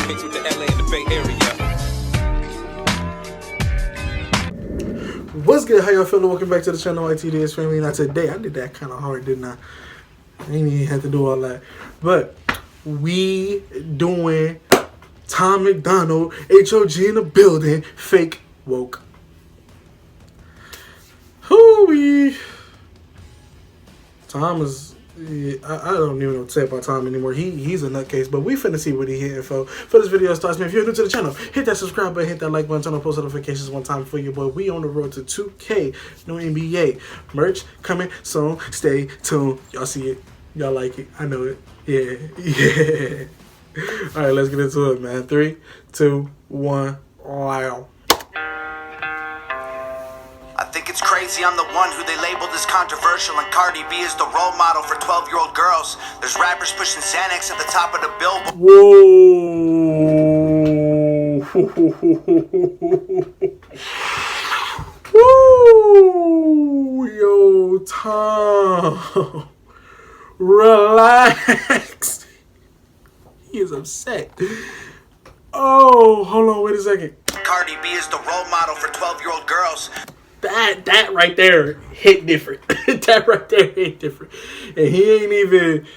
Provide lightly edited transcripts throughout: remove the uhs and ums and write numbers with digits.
mixed with the LA and the Bay Area. What's good? How y'all feeling? Welcome back to the channel, ITDS family. Now today, I did that kind of hard, didn't I? I didn't even have to do all that. But we doing Tom MacDonald, HOG in the building, fake woke. Hooey. Tom is, I don't even know what to say about Tom anymore. He's a nutcase, but we finna see what he hitting for. For this video starts, man, if you're new to the channel, hit that subscribe button, hit that like button, turn on post notifications one time for your boy. We on the road to 2K, no NBA. Merch coming soon. Stay tuned. Y'all see it. Y'all like it. I know it. Yeah. All right, let's get into it, man. 3, 2, 1. Wow. I think it's crazy I'm the one who they labeled as controversial, and Cardi B is the role model for 12-year-old girls. There's rappers pushing Xanax at the top of the billboard. Whoa. Woo. Yo, Tom. Relax. He is upset. Oh, hold on, wait a second. Cardi B is the role model for 12-year-old girls. That right there hit different. That right there hit different. And he ain't even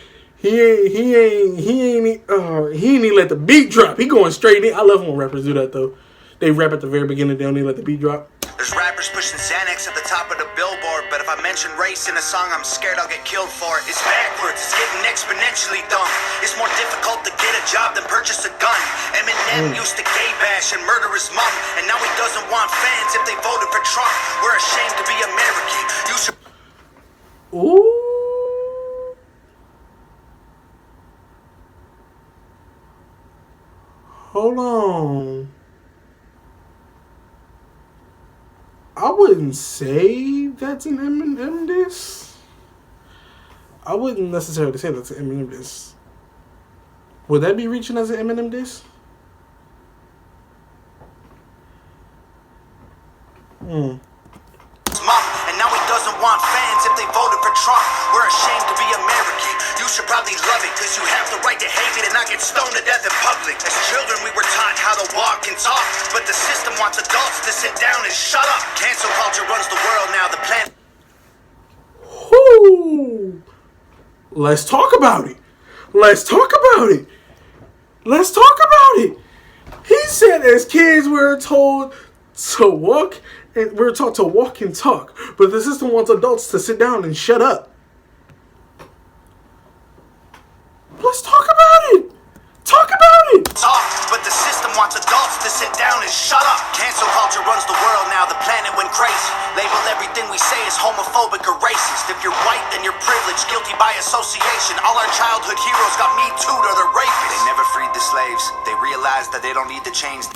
let the beat drop. He going straight in. I love when rappers do that though. They rap at the very beginning, they don't even let the beat drop. There's rappers pushing Xanax at the top of the billboard, but if I mention race in a song, I'm scared I'll get killed for it. It's backwards, it's getting exponentially dumb. It's more difficult to get a job than purchase a gun. Eminem used to gay bash and murder his mom, and now he doesn't want fans if they voted for Trump. We're ashamed to be American. You should... Ooh. Hold on. I wouldn't say that's an Eminem diss. I wouldn't necessarily say that's an Eminem diss. Would that be reaching as an Eminem diss? Mom, and now he doesn't want fans if they voted for Trump. We're ashamed to be American. You should probably love it, cause you have the right to hate it and not get stoned to death in public. As children we were taught how to walk and talk, but the system wants adults to sit down and shut up. Cancel culture runs the world now, the planet. Whoo! Let's talk about it. Let's talk about it. Let's talk about it. He said as kids we're told to walk and we're taught to walk and talk, but the system wants adults to sit down and shut up. Let's talk about it. Talk about it. Talk, but the system wants adults to sit down and shut up. Cancel culture runs the world now, the planet went crazy. Label everything we say as homophobic or racist. If you're white, then you're privileged, guilty by association. All our childhood heroes got Me Too'd or they're rapists. They never freed the slaves. They realized that they don't need to change.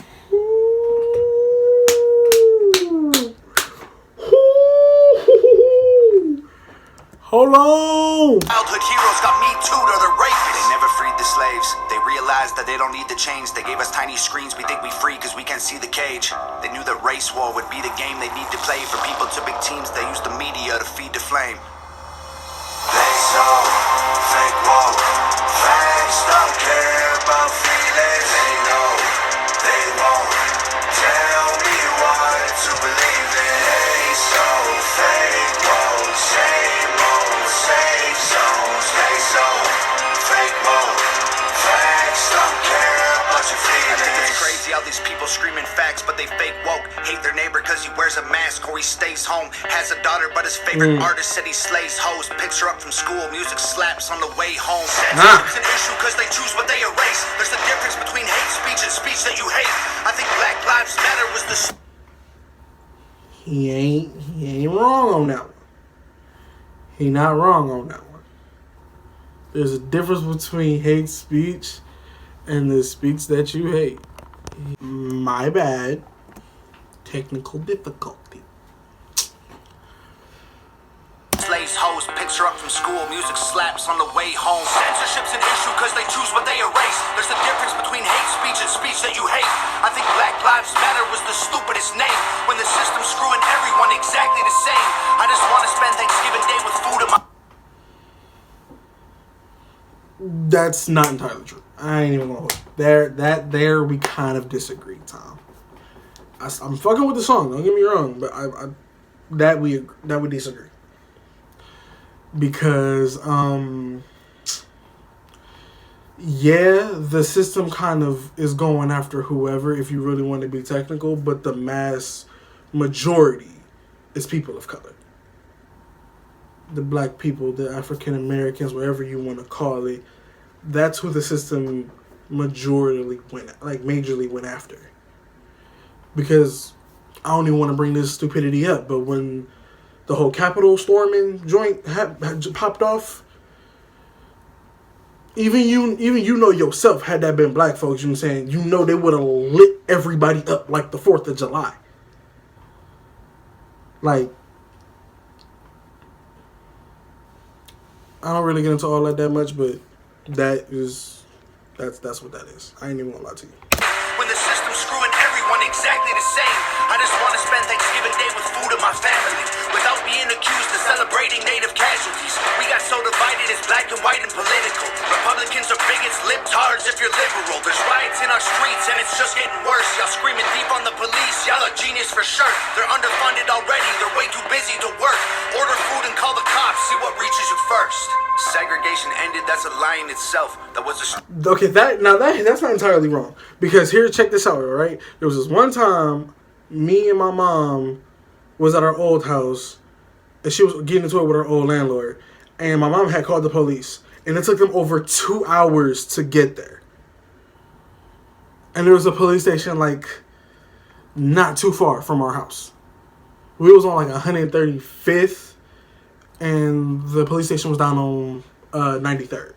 Hold on. Childhood heroes got Me Too'd or they're rapists. They never freed the slaves. They realized that they don't need to change. They gave us tiny screens. We think we free because we can't see the cage. They knew that race war would be the game they need to play. For people to big teams, they use the media to feed the flame. They so fake woke. Facts don't care about feelings. They know they won't tell me what to believe in. They so fake woke. Same old safe zones. They so fake woke. Facts don't care about your feelings. I think it's crazy how these people screaming facts, but they fake woke. Hate their neighbor cause he wears a mask or he stays home. Has a daughter but his favorite artist said he slays hoes. Picks her up from school, music slaps on the way home. Censorship's an issue cause they choose what they erase. There's a difference between hate speech and speech that you hate. I think Black Lives Matter was the... He ain't wrong on that one. He not wrong on that one. There's a difference between hate speech and the speech that you hate. My bad. Technical difficulty. Slaves hoes, picks her up from school, music slaps on the way home. Censorship's an issue cause they choose what they erase. There's a difference between hate speech and speech that you hate. I think Black Lives Matter was the stupidest name. When the system's screwing everyone exactly the same. I just want to spend Thanksgiving Day with food in my... That's not entirely true. I ain't even gonna hold it. There we kind of disagree, Tom. I'm fucking with the song. Don't get me wrong, but that we disagree because yeah, the system kind of is going after whoever if you really want to be technical, but the mass majority is people of color. The black people, the African Americans, whatever you want to call it, that's who the system majorly majorly went after. Because I don't even want to bring this stupidity up, but when the whole Capitol storming joint had popped off, even you know yourself, had that been black folks, you know what I'm saying, you know they would have lit everybody up like the 4th of July. Like, I don't really get into all that much, but that's what that is. I ain't even gonna lie to you. When the system's screwing everyone exactly the same, I just want to spend Thanksgiving Day with food and my family, without being accused of celebrating native casualties. We got so divided, it's black and white and political. Republicans are bigots, libtards if you're liberal. There's riots in our streets and it's just getting worse. Y'all screaming deep on the police, y'all are genius for sure. They're underfunded already, they're way too busy to work. Order food and call the cops, see what reaches you first. Segregation ended, that's a lie in itself. That was a... Okay, that's not entirely wrong. Because here, check this out, right? There was this one time, me and my mom was at our old house, and she was getting into it with her old landlord. And my mom had called the police. And it took them over 2 hours to get there. And there was a police station, like, not too far from our house. We was on, like, 135th. And the police station was down on 93rd.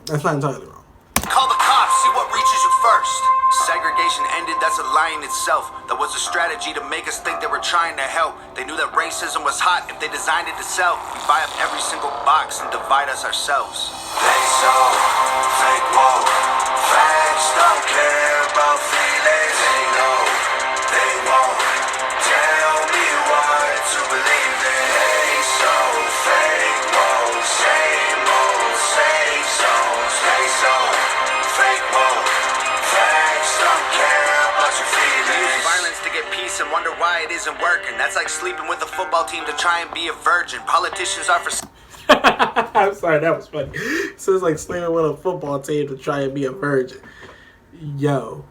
That's not entirely wrong. Call the cops, see what reaches you first. Segregation ended, that's a lie in itself. That was a strategy to make us think they were trying to help. They knew that racism was hot if they designed it to sell. We buy up every single box and divide us ourselves. They so fake woke. Facts don't care about feelings. They know they won't tell me what to believe in. They so fake woke. Same old safe zones. They so fake woke. Facts don't care about your feelings. Violence to get peace and wonder why it isn't working. That's like sleeping with a football team to try and be a virgin. Politicians are for... I'm sorry, that was funny. So it's like sleeping with a football team to try and be a virgin. Yo.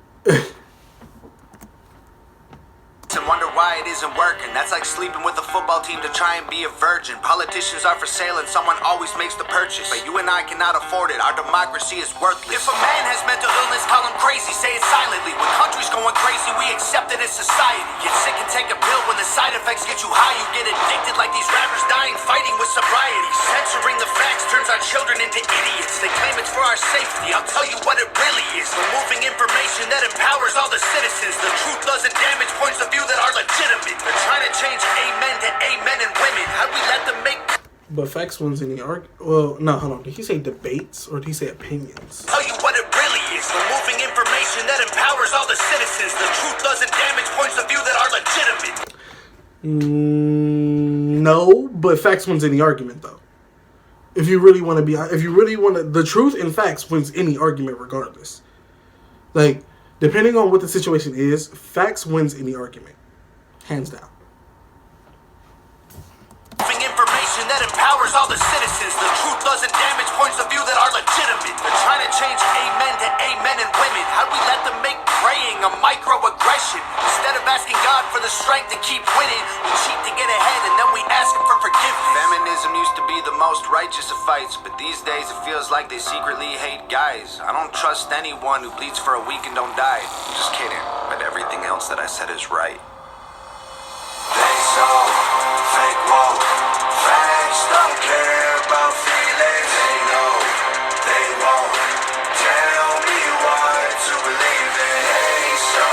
And wonder why it isn't working. That's like sleeping with a football team to try and be a virgin. Politicians are for sale and someone always makes the purchase. But you and I cannot afford it. Our democracy is worthless. If a man has mental illness, call him crazy. Say it silently. When country's going crazy, we accept it as society. Get sick and take a pill. When the side effects get you high, you get addicted like these rappers dying fighting with sobriety. Censoring the facts turns our children into idiots. They claim it's for our safety. I'll tell you what it really is. Removing information that empowers all the citizens. The truth doesn't damage points of view that are legitimate. They're trying to change amen to amen and women. How do we let them make... But facts wins any argument. Well, no, hold on. Did he say debates or did he say opinions? Tell you what it really is. Removing information that empowers all the citizens. The truth doesn't damage points of view that are legitimate. No, but facts wins any argument though. If you really want to, the truth and facts wins any argument regardless. Like, depending on what the situation is, facts wins any argument. Hands down. Information that empowers all the citizens. The truth doesn't damage points of view that are legitimate. They're trying to change amen to amen and women. How do we let them make praying a microaggression? Instead of asking God for the strength to keep winning, we cheat to get ahead and then we ask him for forgiveness. Feminism used to be the most righteous of fights, but these days it feels like they secretly hate guys. I don't trust anyone who bleeds for a week and don't die. I'm just kidding, but everything else that I said is right. They so fake woke. Facts don't care about feelings. They know they won't tell me what to believe in. They so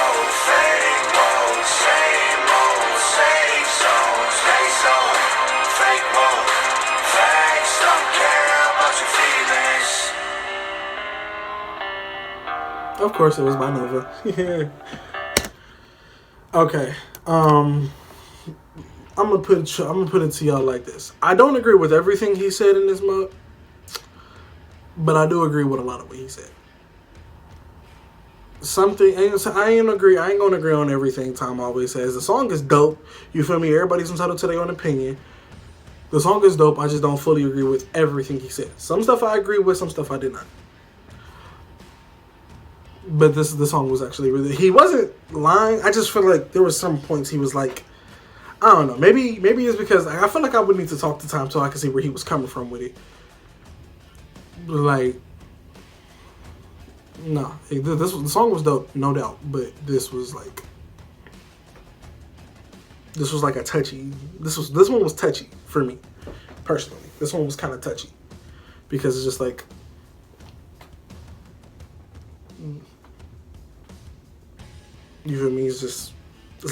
fake woke. Same old safe zones. They so fake woke. Facts don't care about your feelings. Of course it was by Nova. Okay. I'm gonna put it to y'all like this. I don't agree with everything he said in this mug, but I do agree with a lot of what he said. I ain't gonna agree on everything Tom always says. The song is dope. You feel me? Everybody's entitled to their own opinion. The song is dope. I just don't fully agree with everything he said. Some stuff I agree with, some stuff I did not. But the song was actually really... He wasn't lying. I just feel like there were some points he was like... I don't know. Maybe it's because I feel like I would need to talk to Tom so I could see where he was coming from with it. Like... No. The song was dope, no doubt. But this was like... This was like a touchy... This one was touchy for me, personally. This one was kind of touchy. Because it's just like... You feel me? It's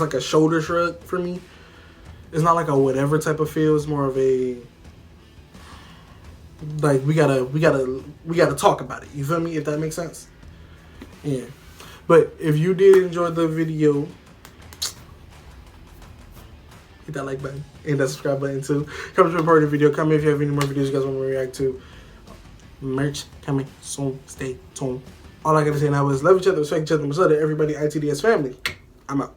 like a shoulder shrug for me. It's not like a whatever type of feel. It's more of a... Like, we gotta talk about it. You feel me? If that makes sense? Yeah. But if you did enjoy the video... Hit that like button and that subscribe button too. Comment to report the video. Comment if you have any more videos you guys want me to react to. Merch coming soon. Stay tuned. All I gotta say now is love each other, respect each other, everybody, ITDS family. I'm out.